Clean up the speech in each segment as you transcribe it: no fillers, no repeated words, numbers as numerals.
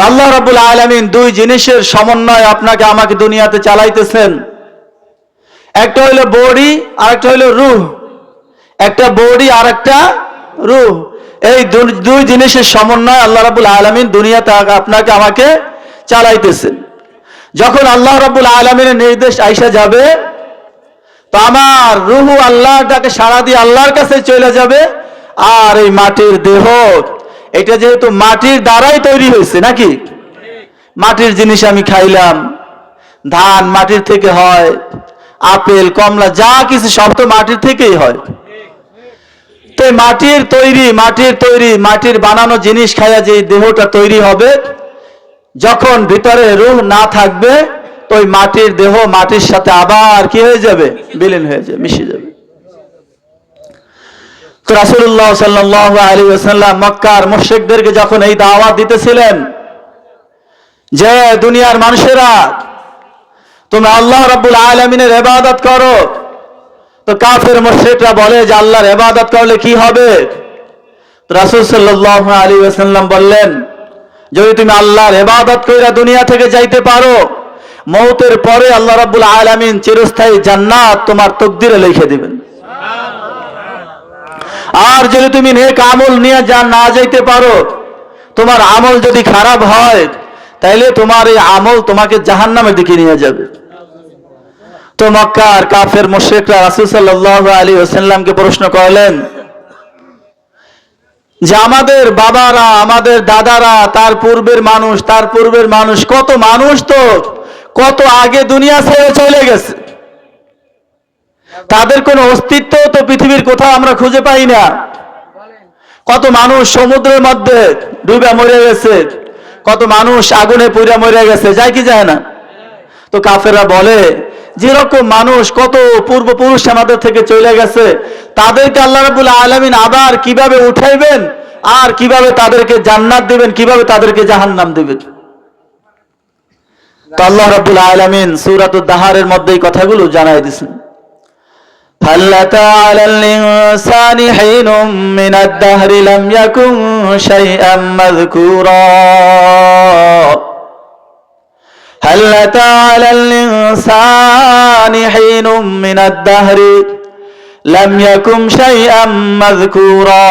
আল্লাহ রাব্বুল আলামিন দুই জিনিসের সমন্বয় আপনাকে আমাকে দুনিয়াতে চালাইতেছেন। একটা হইলো বডি আর একটা হইলো রূহ। একটা বডি আর একটা রূহ, এই দুই জিনিসের সমন্বয় আল্লাহ রাব্বুল আলামিন দুনিয়াতে আপনাকে আমাকে চালাইতেছেন। যখন আল্লাহ রাব্বুল আলামিনের নির্দেশ আইসা যাবে, তো আমার রূহ আল্লাহটাকে সাড়া দিয়ে আল্লাহর কাছে চলে যাবে। আর এই মাটির দেহ, এটা যেহেতু মাটির দ্বারাই তৈরি হয়েছে, নাকি? মাটির জিনিস আমি খাইলাম, ধান মাটির থেকে হয়, আপেল কমলা যা কিছু সব তো মাটির থেকেই হয়। তো মাটির তৈরি মাটির বানানো জিনিস খাইয়া যে দেহটা তৈরি হবে, যখন ভিতরে রূহ না থাকবে, তো ওই মাটির দেহ মাটির সাথে আবার কি হয়ে যাবে? বিলীন হয়ে যাবে, মিশে যাবে। তো রাসূলুল্লাহ সাল্লাল্লাহু আলাইহি ওয়াসাল্লাম মক্কার মুশরিকদেরকে যখন এই দাওয়াত দিতেছিলেন যে দুনিয়ার মানুষেরা তোমরা আল্লাহ রাব্বুল আলামিনের ইবাদত করো, তো কাফের মুশরিকরা বলে যে আল্লাহর ইবাদত করলে কি হবে? তো রাসূল সাল্লাল্লাহু আলাইহি ওয়াসাল্লাম বললেন, যদি তুমি আল্লাহর ইবাদত কইরা দুনিয়া থেকে যাইতে পারো, মওতের পরে আল্লাহ রাব্বুল আলামিন চিরস্থায়ী জান্নাত তোমার তকদিরে লিখে দিবেন। আর যদি তুমি নেক আমল নিয়ে না যাইতে পারো, তোমার আমল যদি খারাপ হয়, তাইলে তোমার এই আমল তোমাকে জাহান্নামের দিকে নিয়ে যাবে। তো মক্কার কাফের মুশরিকরা রাসূল সাল্লাল্লাহু আলাইহি ওয়াসাল্লামকে প্রশ্ন করলেন যে আমাদের বাবারা, আমাদের দাদারা, তার পূর্বের মানুষ কত মানুষ তো কত আগে দুনিয়া ছেড়ে চলে গেছে, তাদের কোনো অস্তিত্ব তো পৃথিবীর কোথাও আমরা খুঁজে পাই না। কত মানুষ সমুদ্রের মধ্যে ডুবে মরে গেছে, কত মানুষ আগুনে পুড়ে মরে গেছে, যায় কি যায় না? তো কাফেররা বলে, যেরকম মানুষ কত পূর্বপুরুষ আমাদের থেকে চলে গেছে, তাদেরকে আল্লাহ রাব্বুল আলামিন আবার কিভাবে উঠাইবেন, আর কিভাবে তাদেরকে জান্নাত দিবেন, কিভাবে তাদেরকে জাহান্নাম দিবেন? তো আল্লাহ রাব্বুল আলামিন সূরাতুদ দাহারের মধ্যে এই কথাগুলো জানাই দিয়েছেন। هل أتى على الإنسان حين من الدهر لم يكن شيئا مذكورا هل أتى على الإنسان حين من الدهر لم يكن شيئا مذكورا।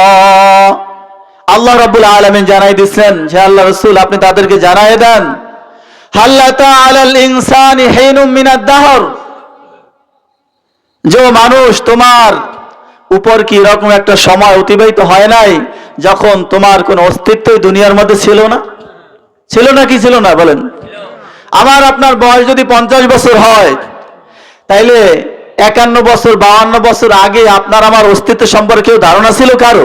আল্লাহ রাব্বুল আলামিন জানাই দিচ্ছেন যে আল্লাহ রাসূল আপনি তাদেরকে জানাই দেন, হাল আতা আলাল ইনসানি হিনুম মিনাদ দাহর, যে মানুষ তোমার উপর কি এরকম একটা সময় অতিবাহিত হয় নাই যখন তোমার কোনো অস্তিত্বই দুনিয়ার মধ্যে ছিল না? ছিল না কি ছিল না বলেন? আমার আপনার বয়স যদি 50 বছর হয়, তাইলে 51 বছর 52 বছর আগে আপনার আমার অস্তিত্ব সম্পর্কে ধারণা ছিল কারো?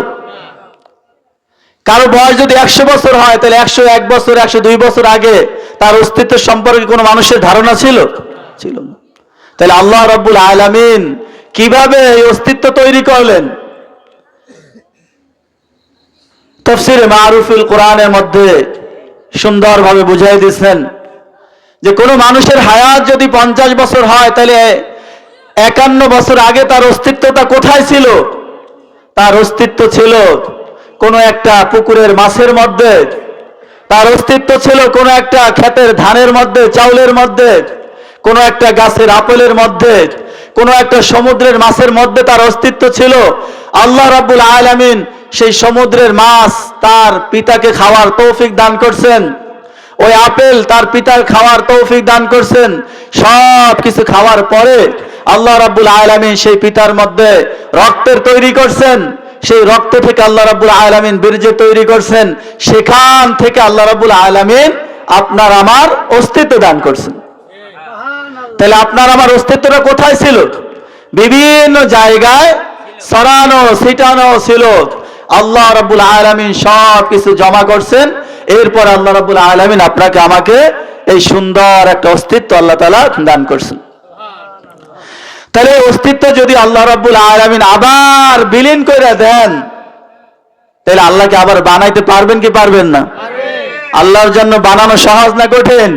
কারো বয়স যদি 100 বছর হয়, তাহলে 101 বছর 102 বছর আগে তার অস্তিত্ব সম্পর্কে কোনো মানুষের ধারণা ছিল? ছিল না। তাহলে আল্লাহ রাব্বুল আলামিন কিভাবে এই অস্তিত্ব তৈরি করলেন? তাফসীরে মারুফুল কোরআনের মধ্যে সুন্দরভাবে বুঝাই দিয়েছেন যে কোনো মানুষের হায়াত যদি 50 বছর হয়, তাহলে 51 বছর আগে তার অস্তিত্বটা কোথায় ছিল? তার অস্তিত্ব ছিল কোনো একটা পুকুরের মাছের মধ্যে, তার অস্তিত্ব ছিল কোনো একটা ক্ষেতের ধানের মধ্যে, চাউলের মধ্যে, কোনো একটা গাছের আপেলের মধ্যে, কোনো একটা সমুদ্রের মাছের মধ্যে তার অস্তিত্ব ছিল। আল্লাহ রাব্বুল আলামিন সেই সমুদ্রের মাছ তার পিতাকে খাওয়ার তৌফিক দান করছেন, ওই আপেল তার পিতার খাওয়ার তৌফিক দান করছেন। সব কিছু খাওয়ার পরে আল্লাহ রাব্বুল আলামিন সেই পিতার মধ্যে রক্তের তৈরি করছেন, সেই রক্ত থেকে আল্লাহ রাব্বুল আলামিন বীর্য তৈরি করছেন, সেখান থেকে আল্লাহ রাব্বুল আলামিন আপনার আমার অস্তিত্ব দান করছেন। তাহলে আপনার আমার অস্তিত্বটা কোথায় ছিল? বিভিন্ন জায়গায় ছড়ানো ছিটানো ছিল। আল্লাহ রাব্বুল আলামিন সব কিছু জমা করছেন, এরপর আল্লাহ রাব্বুল আলামিন আপনাকে আমাকে এই সুন্দর একটা অস্তিত্ব আল্লাহ তাআলা দান করছেন। তাহলে অস্তিত্ব যদি আল্লাহ রাব্বুল আলামিন আবার বিলীন করে দেন, তাহলে আল্লাহকে আবার বানাইতে পারবেন কি পারবেন না? আল্লাহর জন্য বানানো সহজ না কঠিন?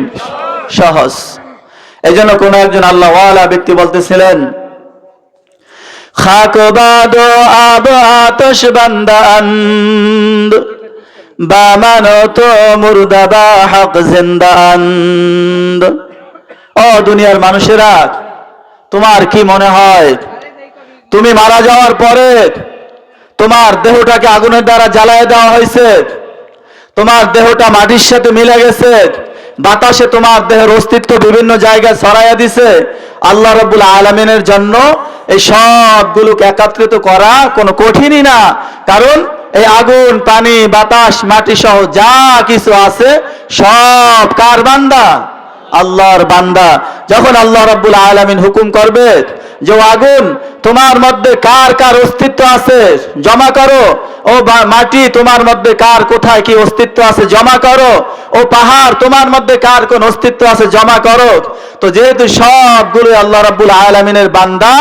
সহজ। এই জন্য কোন একজন আল্লাহ ওয়ালা ব্যক্তি বলতেছিলেন, খাক বাদো আব আতশ বান্দা আন্দ বা মানো তো মুর্দা বা হক জিন্দা আন্দ। ও দুনিয়ার মানুষেরা, তোমার কি মনে হয় তুমি মারা যাওয়ার পরে তোমার দেহটাকে আগুনের দ্বারা জ্বালায় দেওয়া হয়েছে, তোমার দেহটা মাটির সাথে মিলে গেছে, বাতাসে তোমার দেহের অস্তিত্ব বিভিন্ন জায়গায় ছড়াইয়া দিছে। আল্লাহ রাব্বুল আলামিনের জন্য এই সবগুলোকে একত্রিত করা কোনো কঠিনই না, কারণ এই আগুন, পানি, বাতাস, মাটি সহ যা কিছু আছে সব কার বান্দা? আল্লাহর বান্দা। যখন আল্লাহ রাব্বুল আলামিন হুকুম করবে যে আগুন তোমার মধ্যে কার কার অস্তিত্ব আছে জমা করো, ও মাটি তোমার মধ্যে কার কোথায় কি অস্তিত্ব আছে জমা করো, ও পাহাড় তোমার মধ্যে কার কোন অস্তিত্ব আছে জমা করো, তো যেহেতু সবগুলো আল্লাহ রাব্বুল আলামিনের বান্দা,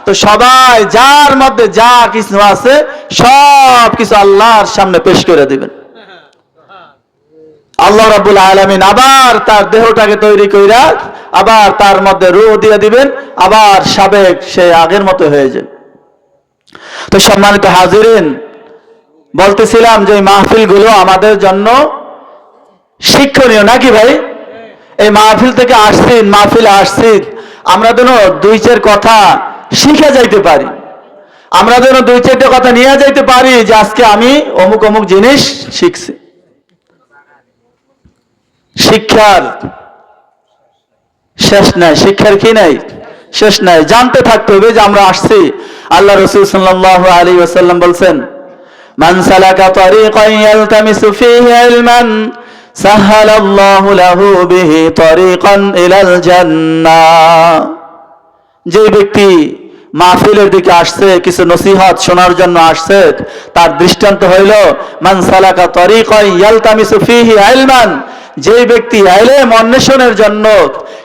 তো সবাই যার মধ্যে যা কিছু আছে সব কিছু আল্লাহর সামনে পেশ করে দিবেন। আল্লাহ রাব্বুল আলামিন আবার তার দেহটাকে তৈরি কইরা আবার তার মধ্যে রূহ দিয়ে দিবেন, আবার সাবেক সে আগের মতো হয়ে যায়। তো সম্মানিত হাজিরিন, বলতেছিলাম যে মাহফিলগুলো আমাদের জন্য শিক্ষণীয় নাকি ভাই? এই মাহফিল থেকে আসছি, মাহফিলে আসছি, আমরা যেন দুই চার কথা শিখে যাইতে পারি, আমরা যেন দুই চারটে কথা নিয়ে যাইতে পারি যে আজকে আমি অমুক অমুক জিনিস শিখছি। শিক্ষার শেষ নাই, শিক্ষার কি নাই? শেষ নাই। জানতে থাকতে হবে যে আমরা আসছি। আল্লাহ রাসূল সাল্লাল্লাহু আলাইহি ওয়াসাল্লাম বলছেন, মান সালাকা তারিকান ইয়ালতামিসু ফীহি ইলমান সাহালাল্লাহু লাহু বিহি তারিকান ইলাল জান্নাহ। যে ব্যক্তি মাহফিলের দিকে আসছে, কিছু নসিহত শোনার জন্য আসছে, তার দৃষ্টান্ত হইল মান সালাকা তারিকান ইয়ালতামিসু ফীহি ইলমান, যে ব্যক্তি ইলম অন্বেষণের জন্য,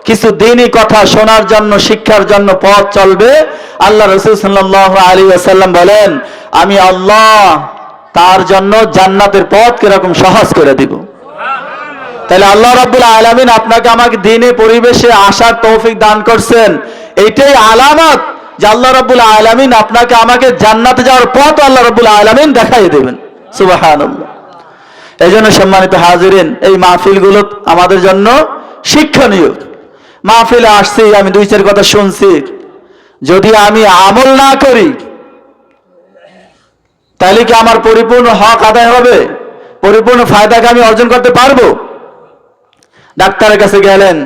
কিছু দ্বীনি কথা শোনার জন্য, শিক্ষার জন্য পথ চলবে, আল্লাহ রাসূল সাল্লাল্লাহু আলাইহি ওয়াসাল্লাম বলেন আমি আল্লাহ তার জন্য জান্নাতের পথ কিরকম সহজ করে দিব। তাহলে আল্লাহ রাব্বুল আলামিন আপনাকে আমাকে দ্বীনি পরিবেশে আসার তৌফিক দান করছেন, এইটাই আলামত যে আল্লাহ রাব্বুল আলামিন আপনাকে আমাকে জান্নাতে যাওয়ার পথ আল্লাহ রাব্বুল আলামিন দেখাই দেবেন। সুবহানাল্লাহ। এই জন্য সম্মানিত হাজিরিন, এই মাহফিলগুলো আমাদের জন্য শিক্ষণীয়। মাহফিলে আসছি, আমি দুই চার কথা শুনছি, যদি আমি আমল না করি তাহলে কি আমার পরিপূর্ণ হক আদায় হবে? পরিপূর্ণ ফায়দাকে আমি অর্জন করতে পারবো? ডাক্তারের কাছে গেলেন,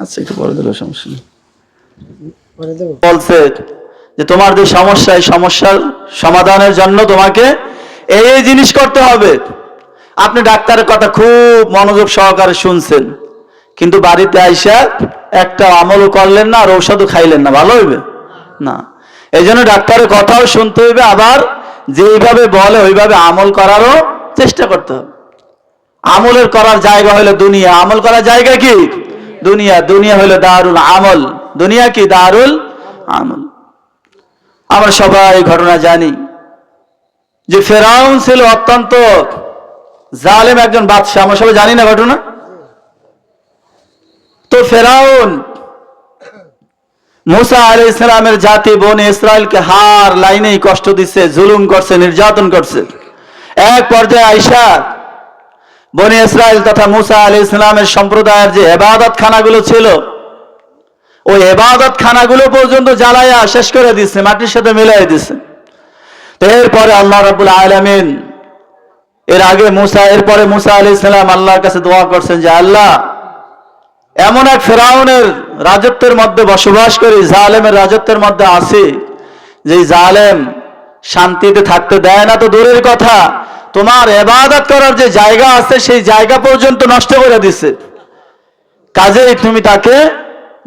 আচ্ছা একটু পরে দিল, সমস্যা নেই, বলছে যে তোমার যে সমস্যা, এই সমস্যার সমাধানের জন্য তোমাকে এই জিনিস করতে হবে। আপনি ডাক্তারের কথা খুব মনোযোগ সহকারে শুনছেন, কিন্তু বাড়িতে আইসা একটা আমলও করলেন না আর ঔষধও খাইলেন না, ভালো হইবে না। এই জন্য ডাক্তারের কথাও শুনতে হইবে, আবার যেইভাবে বলে ওইভাবে আমল করারও চেষ্টা করতে হবে। আমলের করার জায়গা হলো দুনিয়া, আমল করার জায়গা কি? দুনিয়া। দুনিয়া হলো দারুল আমল, দুনিয়া কি? দারুল আমল। আমরা সবাই ঘটনা জানি যে ফেরাউন ছিল অত্যন্ত জালেম একজন বাদশা, আমরা সবাই জানি না ঘটনা? তো ফেরাউন মুসা আলাইহিস সালামের জাতি বনি ইসরাইলকে হার লাইনেই কষ্ট দিচ্ছে, জুলুম করছে, নির্যাতন করছে। এক পর্যায়ে আইসা বনি ইসরাইল তথা মুসা আলাইহিস সালামের সম্প্রদায়ের যে ইবাদত খানাগুলো ছিল, ওই ইবাদত খানাগুলো পর্যন্ত জ্বালায়া শেষ করে দিচ্ছে, মাটির সাথে মিলাই দিচ্ছে। এরপরে আল্লাহ রাব্বুল আলামিন, এরপরে মুসা আলাইহিস সালাম আল্লাহর কাছে দোয়া করছেন যে আল্লাহ, এমন এক ফেরাউনের রাজত্বের মধ্যে বসবাস করি, জালেমের রাজত্বের মধ্যে আছি, যে জালেম শান্তিতে থাকতে দেয় না তো দূরের কথা, তোমার ইবাদত করার যে জায়গা আছে সেই জায়গা পর্যন্ত নষ্ট করে দিছে, কাজেই তুমি তাকে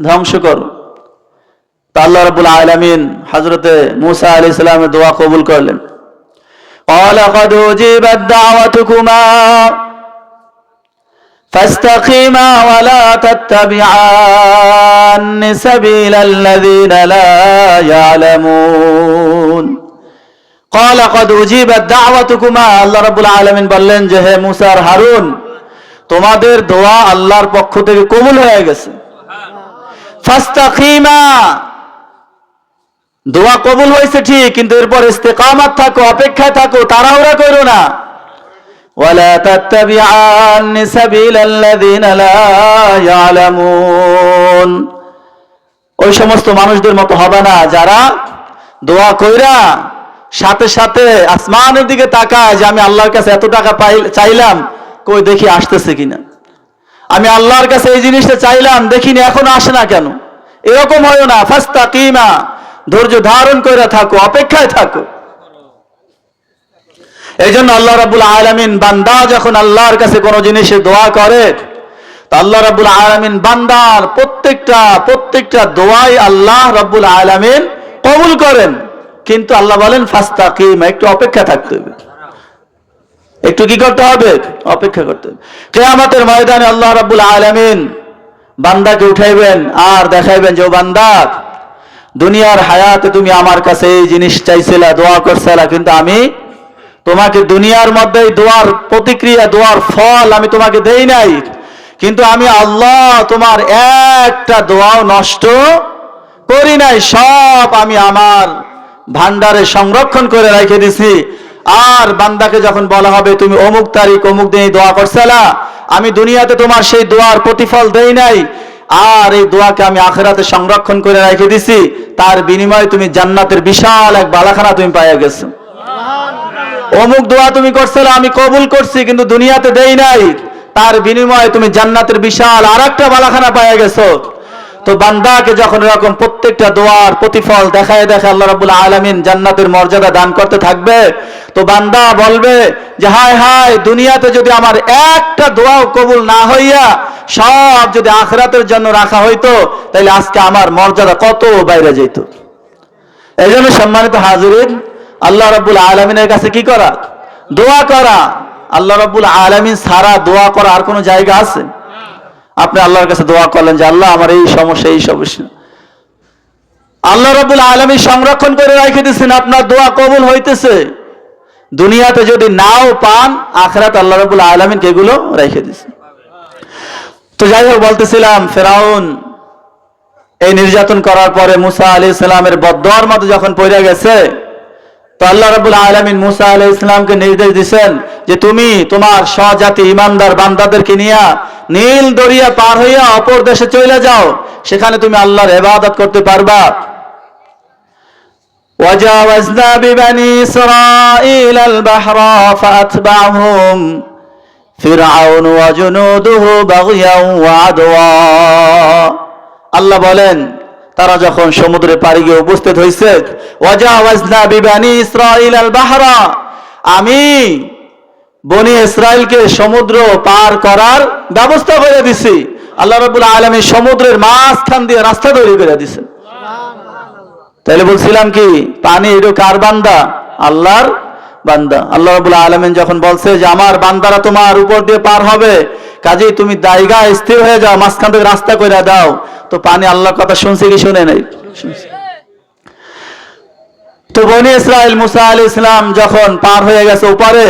ধ্বংস করো। তা আল্লাহ রাব্বুল আলামিন হযরতে মুসা আলাইহিস সালামের দোয়া কবুল করলেন। قال قد أجيبت دعوتكما فاستقيما ولا تتبعان سبيل الذين لا يعلمون قال قد أجيبت دعوتكما আল্লাহ রাব্বুল আলামিন বললেন যে হে মুসা আর হারুন, তোমাদের দোয়া আল্লাহর পক্ষ থেকে কবুল হয়ে গেছে। ফাস্তাকিমা, দোয়া কবুল হয়েছে ঠিক, কিন্তু এরপর ইস্তেকামাত থাকো, অপেক্ষায় থাকো, তাড়াহুড়া করো না। ওয়ালা তাত্তাবিআন্নি সাবিলাল্লাযিনা লা ইয়ালামুন, ওই সমস্ত মানুষদের মতো হবে না যারা দোয়া কইরা সাথে সাথে আসমানের দিকে তাকায় যে আমি আল্লাহর কাছে এত টাকা চাইলাম, কই দেখি আসতেছে কিনা, আমি আল্লাহর কাছে এই জিনিসটা চাইলাম দেখিনি এখনো আসে না কেন। এরকম হয় না। ফাস্তাকিমা, ধৈর্য ধারণ করে থাকো, অপেক্ষায় থাকো। এই জন্য আল্লাহ রাব্বুল আলামিন, বান্দা যখন আল্লাহর কাছে কোনো জিনিসের দোয়া করে, তা আল্লাহ রাব্বুল আলামিন বান্দার প্রত্যেকটা দোয়াই আল্লাহ রাব্বুল আলামিন কবুল করেন। কিন্তু আল্লাহ বলেন ফাস্তাকিমা, একটু অপেক্ষা থাকতে হবে, একটু কি করতে হবে? অপেক্ষা করতে হবে। কিয়ামতের ময়দানে আল্লাহ রাব্বুল আলামিন বান্দাকে উঠাইবেন আর দেখাইবেন যে ও বান্দা, দুনিয়ার হায়াতে তুমি আমার কাছে এই জিনিস চাইছিলা, দোয়া করছিলা, কিন্তু আমি তোমাকে দুনিয়ার মধ্যে দোয়ার প্রতিক্রিয়া, দোয়ার ফল আমি তোমাকে দেই নাই। কিন্তু আমি আল্লাহ তোমার একটা দোয়াও নষ্ট করি নাই, সব আমি আমার ভান্ডারে সংরক্ষণ করে রেখে দিছি। আর বান্দাকে যখন বলা হবে তুমি অমুক তারিখ অমুক দিনে দোয়া করছিলা, আমি দুনিয়াতে তোমার সেই দোয়ার প্রতিফল দেই নাই, আর এই দোয়াকে আমি আখিরাতে সংরক্ষণ করে রেখে দিছি, তার বিনিময়ে তুমি জান্নাতের বিশাল এক বালাখানা তুমি পাইয়া গেছো। অমুক দোয়া তুমি করছিলে, আমি কবুল করছি, কিন্তু দুনিয়াতে দেই নাই, তার বিনিময়ে তুমি জান্নাতের বিশাল আরেকটা বালাখানা পাইয়া গেছো। তো বান্দাকে যখন এরকম প্রত্যেকটা দোয়ার প্রতিফল দেখায় আল্লাহ রাব্বুল আলামিন জান্নাতের মর্যাদা দান করতে থাকবে, তো বান্দা বলবে যে হায় হায়, দুনিয়াতে যদি আমার একটা দোয়াও কবুল না হইয়া সব যদি আখিরাতের জন্য রাখা হইতো, তাহলে আজকে আমার মর্যাদা কত বাইরে যেত। এই জন্য সম্মানিত হাজিরিন, আল্লাহ রাব্বুল আলামিনের কাছে কি করা? দোয়া করা। আল্লাহ রাব্বুল আলামিন ছাড়া দোয়া করা আর কোনো জায়গা আছে? আপনি আল্লাহর কাছে দোয়া করলেন যে আল্লাহ আমার এই সমস্যা, আল্লাহ রাব্বুল আলামিন সংরক্ষণ করে রেখে দিয়েছেন, আপনার দোয়া কবুল হইতেছে। দুনিয়াতে যদি নাও পান, আখিরাত আল্লাহ রাব্বুল আলামিন এগুলো রেখে দিয়েছেন। তো যাই হোক, বলতেছিলাম ফেরাউন এই নির্যাতন করার পরে মুসা আলাইহিস সালামের বদদোয়ার মধ্যে যখন পড়ে গেছে, তো আল্লাহ রাব্বুল আলামিন মুসা আলাইহিস সালামকে নির্দেশ দিয়েছেন যে তুমি তোমার স্বজাতি ঈমানদার বান্দাদেরকে নিয়ে নীল দরিয়া পার হইয়া অপর দেশে চলে যাও, সেখানে তুমি আল্লাহর ইবাদত করতে পারবা। ওয়াজাওয়াজনা বিবানি ইসরাঈল আল বাহরা ফাআতবাহুম ফিরআউন ওয়া জুনুদুহু বাগয়াও ওয়া আদওয়া। আল্লাহ বলেন, তারা যখন সমুদ্রে পাড়ি গিয়ে উপস্থিত হয়েছে, ওয়াজাওয়াজনা বিবানি ইসরাঈল আল বাহরা, আমি বনি ইসরাইলকে সমুদ্র পার করার ব্যবস্থা করে দিছি। আল্লাহ রাব্বুল আলামিন সমুদ্রের মাঝখান দিয়ে রাস্তা তৈরি করে দিয়েছেন। তাহলে বলছিলাম কি, পানি এটা কার বান্দা? আল্লাহর বান্দা। আল্লাহ রাব্বুল আলামিন যখন বলছে যে আমার বান্দারা তোমার উপর দিয়ে পার হবে, কাজেই তুমি জায়গা স্থির হয়ে যাও, মাঝখান থেকে রাস্তা করে দাও, তো পানি আল্লাহর কথা শুনছে কি শুনে নাই? শুনছে। তো বনি ইসরাইল মুসা আলাইহিস সালাম যখন পার হয়ে গেছে ওপারে,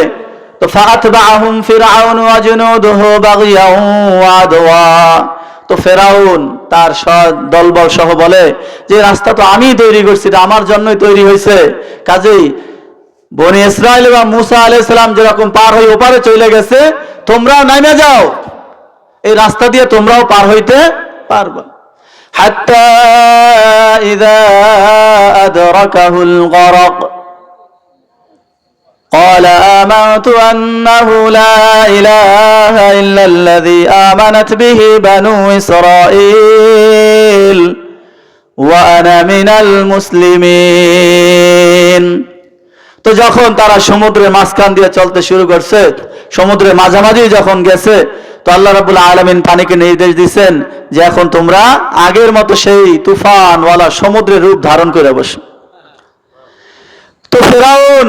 তো ফাআতবাহুম ফিরআউন ওয়া জুনুদুহু বাগয়াও ওয়া আদওয়া। তো ফেরাউন তার দলবল সহ বলে যে রাস্তা তো আমি তৈরি করছি, এটা আমার জন্যই তৈরি হয়েছে, কাজেই বনি ইসরাইল এবং মুসা আলাইহিস সালাম যেরকম পার হয়ে ওপারে চলে গেছে, তোমরাও নেমে যাও, এই রাস্তা দিয়ে তোমরাও পার হইতে পারবা। হাত্তা ইযা আদরাকাহুল গরক قال آمنت أنه لا إله إلا الذي آمنت به بنو إسرائيل وأنا من المسلمين। তো যখন তারা সমুদ্রের মাঝখান দিয়ে চলতে শুরু করছে, সমুদ্রের মাঝামাঝি যখন গেছে, তো আল্লাহ রাব্বুল আলামিন পানিকে নির্দেশ দিয়েছেন যে এখন তোমরা আগের মতো সেই তুফানওয়ালা সমুদ্রের রূপ ধারণ করে বসো। তো ফেরাউন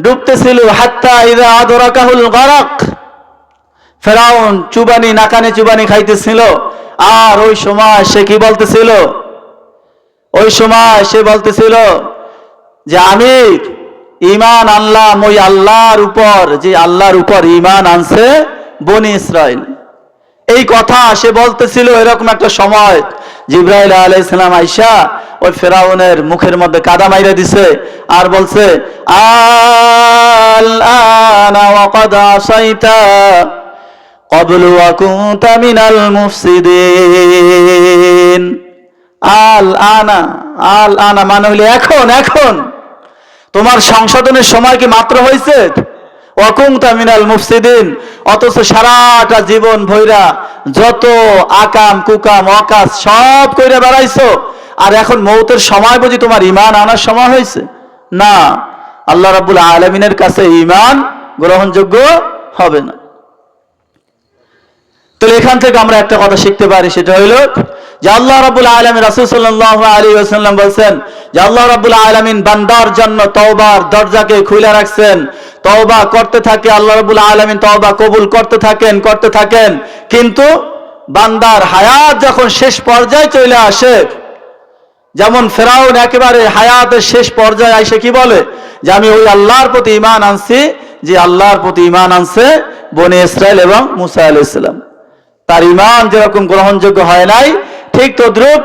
ডুবতেছিল, হাত্তা ইযা আদরাকাহুল গরক, ফেরাউন চুবানি নাকানে চুবানি খাইতেছিল। আর ওই সময় সে কি বলতেছিল? ওই সময় সে বলতেছিল যে আমি ঈমান আনলাম ওই আল্লাহর উপর, যে আল্লাহর উপর ঈমান আনছে বনি ইসরাইল, এই কথা সে বলতেছিল, এরকম একটা সময় জিবরাইল আলাইহিস সালাম আইসা ওই ফেরাউনের মুখের মধ্যে কাদা মাইরা দিছে আর বলছে, আল আনা ওয়া কাদ আসাইতা ক্বাবলু ওয়া কুনতা মিনাল মুফসিদিন। আল আনা মানে হইলে এখন, এখন তোমার সংশোধনের সময় কি মাত্র হয়েছে? ওয়া কুনতা মিনাল মুফসিদিন, অথচ সারাটা জীবন ভৈরা যত আকাম কুকাম অকাজ সব কইরা বেড়াইছো, আর এখন মৌতের সময় বুঝি তোমার ঈমান আনার সময় হয়েছে? না, আল্লাহ রাব্বুল আলামিনের কাছে ঈমান গ্রহণযোগ্য হবে না। তাহলে এখান থেকে আমরা একটা কথা শিখতে পারি, সেটা হইল যে আল্লাহ রাব্বুল আলামিন, রাসূল সাল্লাল্লাহু আলাইহি ওয়াসাল্লাম বলেন যে আল্লাহ রাব্বুল আলামিন বান্দার জন্য তওবার দরজাকে খুলে রাখছেন। তওবা করতে থাকে আল্লাহ রাব্বুল আলামিন, তওবা কবুল করতে থাকেন। কিন্তু বান্দার হায়াত যখন শেষ পর্যায়ে চলে আসে, যেমন ফেরাউন একেবারে হায়াতের শেষ পর্যায়ে এসে কি বলে যে আমি ওই আল্লাহর প্রতি ঈমান আনছি যে আল্লাহর প্রতি ঈমান আনছে বনি ইসরাইল এবং মুসা আলাইহিস সালাম। তার ঈমান যেরকম গ্রহণযোগ্য হয় নাই, ঠিক তদ্রূপ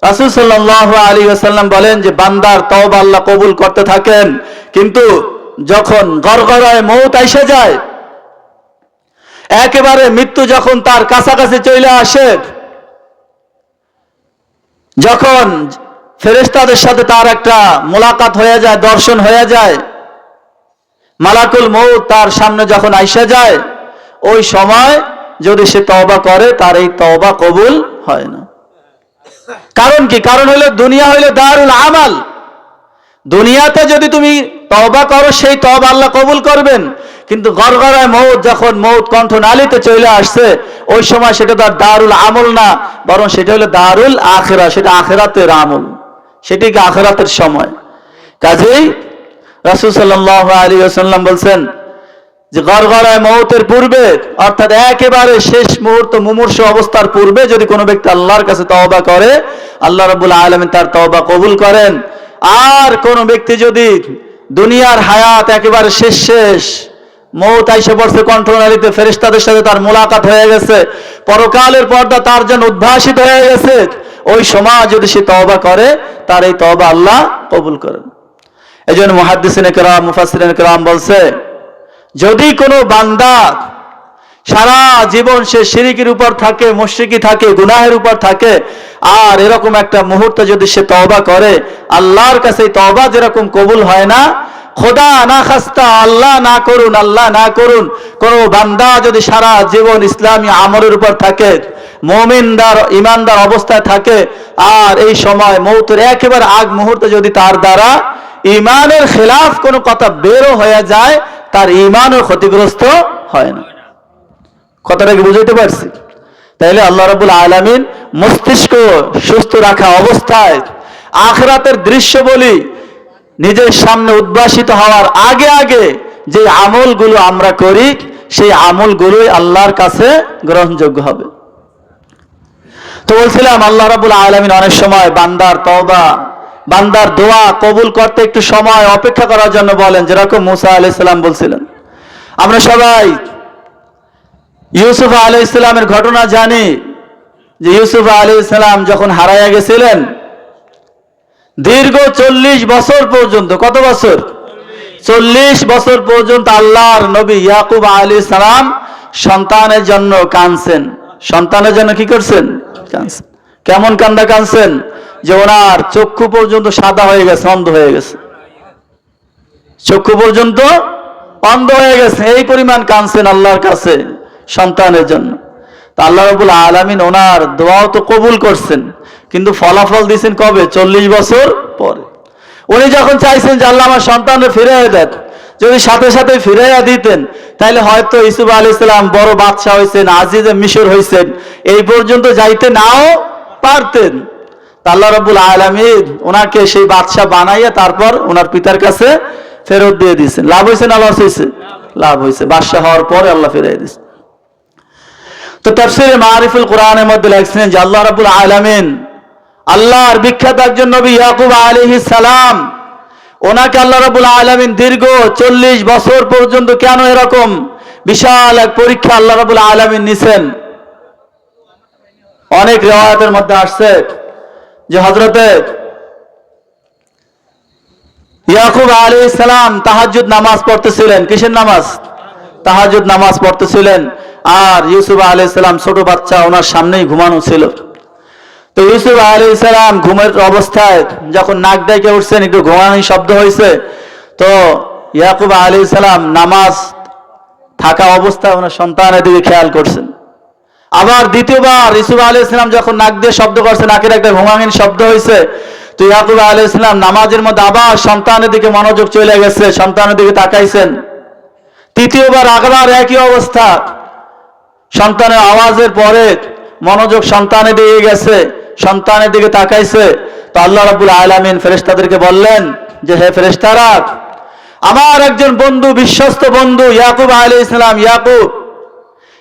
রাসূল সাল্লাল্লাহু আলাইহি ওয়াসাল্লাম বলেন যে বান্দার তওবা আল্লাহ কবুল করতে থাকেন, কিন্তু যখন গড়গড়ায় মউত এসে যায়, একেবারে মৃত্যু যখন তার কাছাকাছি চলে আসে, যখন ফেরেশতাদের সাথে তার একটা মোলাকাত হয়ে যায়, দর্শন হয়ে যায়, মালাকুল মউত তার সামনে যখন আইসা যায়, ওই সময় যদি সে তওবা করে তার এই তওবা কবুল হয় না। কারণ কি? কারণ হলো দুনিয়া হইলো দারুল আমাল। দুনিয়াতে যদি তুমি তওবা করো সেই তওবা আল্লাহ কবুল করবেন, কিন্তু গড়গড়ায় মউত যখন মউত কণ্ঠনালীতে চলে আসছে, ওই সময় সেটা তো আর দারুল আমল না, বরং সেটা হলো দারুল আখিরা, সেটা আখিরাতের আমল, সেটি কি আখিরাতের সময়। কাজেই রাসূল সাল্লাল্লাহু আলাইহি ওয়াসাল্লাম বলছেন যে গড়গড়ায় মউতের পূর্বে, অর্থাৎ একেবারে শেষ মুহূর্ত মুমূর্ষু অবস্থার পূর্বে যদি কোনো ব্যক্তি আল্লাহর কাছে তওবা করে, আল্লাহ রাব্বুল আলামিন তার তওবা কবুল করেন। আর কোন ব্যক্তি যদি দুনিয়ার হায়াত একেবারে শেষ মউত আইসা পড়ছে কণ্ঠনালীতে, ফেরেশতাদের সাথে তার মোলাকাত হয়ে গেছে, পরকালের পর্দা তার জন্য উদ্ভাসিত হয়ে গেছে, ওই সময় যদি সে তওবা করে তার এই তওবা আল্লাহ কবুল করেন। এজন্য মুহাদ্দিসিনে কেরাম, মুফাসসিরিনে কেরাম বলছে, যদি কোনো বান্দা সারা জীবন সে শিরকের উপর থাকে, মুশরিকি থাকে, গুনাহের উপর থাকে, আর এরকম একটা মুহূর্তে যদি সে তওবা করে, আল্লাহর কাছে তওবা যেরকম কবুল হয় না, খোদা না খাস্তা, আল্লাহ না করুন কোন বান্দা যদি সারা জীবন ইসলামী আমলের উপর থাকে, মুমিনদার ঈমানদার অবস্থায় থাকে, আর এই সময় মউতের একেবারে আগ মুহূর্তে যদি তার দ্বারা ঈমানের খেলাফ কোনো কথা বেরো হয়ে যায়, তার ঈমানও ক্ষতিগ্রস্ত হয় না। কথাটা কি বুঝাইতে পারছি? তাইলে আল্লাহ রাব্বুল আলামিন মস্তিষ্ক সুস্থ রাখা অবস্থায় আখিরাতের দৃশ্য বলি নিজের সামনে উদ্ভাসিত হওয়ার আগে যে আমলগুলো আমরা করি, সেই আমলগুলোই আল্লাহর কাছে গ্রহণযোগ্য হবে। তো বলছিলাম আল্লাহ রাব্বুল আলামিন অনেক সময় বান্দার তওবা, বান্দার দোয়া কবুল করতে একটু সময় অপেক্ষা করার জন্য বলেন, যেরকম মুসা আলাইহিস সালাম বলছিলেন। আমরা সবাই ইউসুফ আলাইহিস সালামের ঘটনা জানি যে ইউসুফ আলাইহিস সালাম যখন হারায়া গেছিলেন, দীর্ঘ 40 বছর পর্যন্ত, কত বছর? 40 বছর পর্যন্ত আল্লাহর নবী ইয়াকুব আলাইহিস সালাম সন্তানের জন্য কাঁদছেন। সন্তানের জন্য কি করছেন? কাঁদছেন। কেমন কান্দা কাঁদছেন যে ওনার চক্ষু পর্যন্ত সাদা হয়ে গেছে, অন্ধ হয়ে গেছে, চক্ষু পর্যন্ত অন্ধ হয়ে গেছে, এই পরিমাণ কাঁদছেন আল্লাহর কাছে সন্তানের জন্য। তা আল্লাহ রাব্বুল আলামিন ওনার দোয়াও তো কবুল করছেন, কিন্তু ফলাফল দিয়েছেন কবে? 40 বছর পরে। উনি যখন চাইছেন যে আল্লাহ আমার সন্তানকে ফিরাইয়া দেন, যদি সাথে সাথে ফিরাইয়া দিতেন তাহলে হয়তো ইউসুফ আলাইহিস সালাম বড় বাদশা হয়েছেন, আজিজে মিশর হয়েছেন, এই পর্যন্ত যাইতে নাও পারতেন। আল্লাহ রাব্বুল আলামিন ওনাকে সেই বাদশা বানাইয়া তারপর ওনার পিতার কাছে ফেরত দিয়ে দিয়েছেন। লাভ হয়েছে না লস হয়েছে? লাভ হয়েছে। বাদশা হওয়ার পরে আল্লাহ ফিরাই দিয়েছেন। তো তাফসীরে মারিফুল কোরআনের মধ্যে লিখছেন যে আল্লাহ রাব্বুল আলামিন আল্লাহর বিখ্যাত একজন নবী ইয়াকুব আলাইহিস সালাম, ওনাকে আল্লাহ রাব্বুল আলামিন দীর্ঘ 40 বছর পর্যন্ত কেন এরকম বিশাল এক পরীক্ষা আল্লাহ রাব্বুল আলামিন নিছেন? অনেক রিওয়ায়াতের মধ্যে আসছে যে হযরতে ইয়াকুব আলাইহিস সালাম তাহাজ্জুদ নামাজ পড়তেছিলেন। কিসের নামাজ? তাহাজ্জুদ নামাজ পড়তেছিলেন। আর ইউসুফ আলাইহিস সালাম ছোট বাচ্চা, ওনার সামনেই ঘুমানো ছিল। তো ইউসুফ আলাইহিস সালাম ঘুমের অবস্থায় যখন নাক ডেকে উঠছেন, একটু ঘুমানোর শব্দ হয়েছে, তো ইয়াকুব আলাইহিস সালাম নামাজ থাকা অবস্থায় ওনার সন্তানের দিকে খেয়াল করছেন। আবার দ্বিতীয়বার ইউসুফ আলাইহিস সালাম যখন নাক দিয়ে শব্দ করছে, নাকের একটা ঘুমানোর শব্দ হয়েছে, তো ইয়াকুব আলাইহিস সালাম নামাজের মধ্যে আবার সন্তানের দিকে মনোযোগ চলে গেছে, সন্তানের দিকে তাকাইছেন। তৃতীয়বার আবার একই অবস্থা, সন্তানের আওয়াজের পরে মনোযোগ সন্তানের দিকে গেছে, সন্তানের দিকে তাকাইছে। তো আল্লাহ রাব্বুল আলামিন ফেরেশতাদেরকে বললেন যে হে ফেরেশতারা, আমার একজন বন্ধু, বিশ্বস্ত বন্ধু ইয়াকুব আলাইহিস সালাম, ইয়াকুব,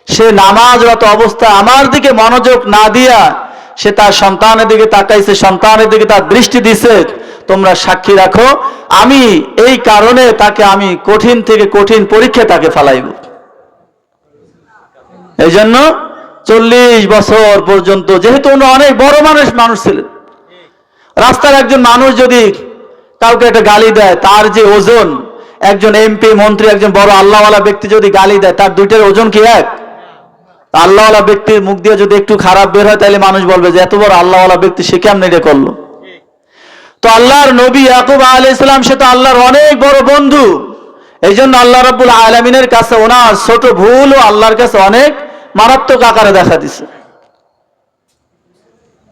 সে নামাজরত অবস্থা আমার দিকে মনোযোগ না দিয়া সে তার সন্তানের দিকে তাকাইছে, সন্তানের দিকে তার দৃষ্টি দিছে। তোমরা সাক্ষী রাখো, আমি এই কারণে তাকে আমি কঠিন থেকে কঠিন পরীক্ষা তাকে ফেলাইব। এই জন্য 40 বছর পর্যন্ত, যেহেতু উনি অনেক বড় মানুষ ছিলেন, রাস্তার একজন মানুষ যদি কাউকে একটা গালি দেয়, তার যে ওজন, একজন এমপি, মন্ত্রী, একজন বড় আল্লাহওয়ালা ব্যক্তি যদি গালি দেয়, তার দুইটার ওজন কি এক? আল্লাহওয়ালা ব্যক্তির মুখ দিয়ে যদি একটু খারাপ বের হয়, তাহলে মানুষ বলবে যে এত বড় আল্লাহওয়ালা ব্যক্তি, সে কেমন এটা করলো। তো আল্লাহর নবী ইয়াকুব আলাইহিস সালাম, সে তো আল্লাহর অনেক বড় বন্ধু। এই জন্য আল্লাহ রাব্বুল আলামিনের কাছে ওনার ছোট ভুলও আল্লাহর কাছে অনেক মারাত্মক আকারে দেখা দিছে।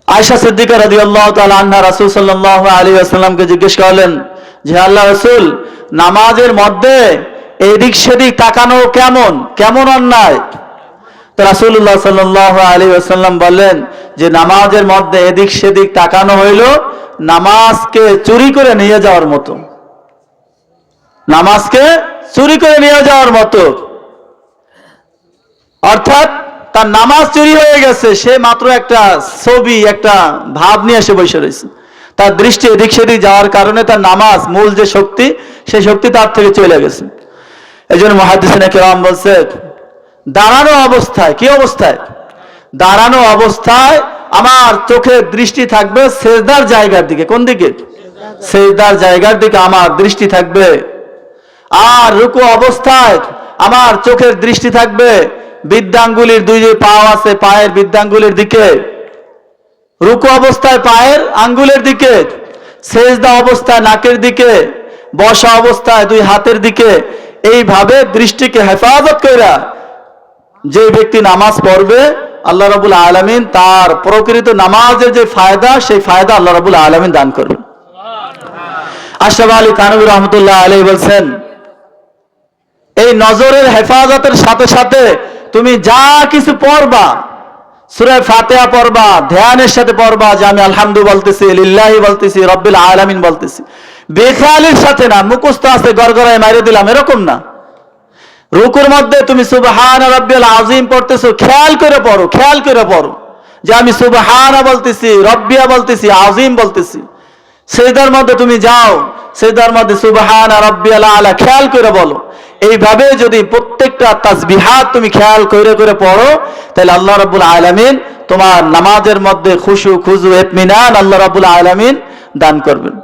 আয়েশা সিদ্দিকা রাদিয়াল্লাহু তাআলা আনহা রাসূল সাল্লাল্লাহু আলাইহি ওয়াসাল্লামকে জিজ্ঞেস করলেন যে আল্লাহ রাসূল, নামাজের মধ্যে এদিক সেদিক তাকানো কেমন অন্যায়? তো রাসূলুল্লাহ সাল্লাল্লাহু আলাইহি ওয়াসাল্লাম বললেন যে নামাজের মধ্যে এদিক সেদিক তাকানো হইল নামাজকে চুরি করে নিয়ে যাওয়ার মতো। নামাজকে চুরি করে নিয়ে যাওয়ার মতো, অর্থাৎ তার নামাজ চুরি হয়ে গেছে, সে মাত্র একটা ছবি, একটা ভাব নিয়ে এসে বসে রয়েছে। তার দৃষ্টি এদিক সেদিক যাওয়ার কারণে তার নামাজ, মূল যে শক্তি, সেই শক্তি তার থেকে চলে গেছে। এই জন্য মুহাদ্দিসিনে কেরাম বলছে, দাঁড়ানো অবস্থায়, কি অবস্থায়? দাঁড়ানো অবস্থায় আমার চোখের দৃষ্টি থাকবে সেজদার জায়গার দিকে। কোন দিকে? সেজদার জায়গার দিকে আমার দৃষ্টি থাকবে। আর রুকু অবস্থায় আমার চোখের দৃষ্টি থাকবে বৃদ্ধাঙ্গুলির, দুই যে পা আছে, পায়ের বৃদ্ধাঙ্গুলির দিকে। রুকু অবস্থায় পায়ের আঙ্গুলের দিকে, সেজদা অবস্থায় নাকের দিকে, বসা অবস্থায় দুই হাতের দিকে। এইভাবে দৃষ্টিকে হেফাজত কইরা যে ব্যক্তি নামাজ পড়বে, আল্লাহ রাব্বুল আলামিন তার প্রকৃত নামাজের যে ফায়দা, সেই ফায়দা আল্লাহ রাব্বুল আলামিন দান করবেন। আশরাফ আলী থানভী রাহমাতুল্লাহ আলাইহি বলছেন, এই নজরের হেফাজতের সাথে সাথে তুমি যা কিছু পড়বা, সূরা ফাতিহা পড়বা, ধ্যানের সাথে পড়বা যে আমি আলহামদু বলতেছি, লিল্লাহি বলতেছি, রব্বিল আলামিন বলতেছি, বেখেয়ালির সাথে না, মুখস্থ আছে গড়গড়ায় মাইরে দিলাম, এরকম না। রুকুর মধ্যে তুমি সুবহান রাব্বিয়াল আযীম পড়তেছো, খেয়াল করে পড়ো যে আমি সুবহানা বলতেছি, রব্বিয়া বলতেছি, আযীম বলতেছি। সিজদার মধ্যে তুমি যাও, সিজদার মধ্যে সুবহান রাব্বিয়াল আলা খেয়াল করে বলো। এইভাবে যদি প্রত্যেকটা তাসবিহাত তুমি খেয়াল করে পড়ো, তাহলে আল্লাহ রাব্বুল আলামিন তোমার নামাজের মধ্যে খুশু, খুজু, ইতমিনান আল্লাহ রাব্বুল আলামিন দান করবেন।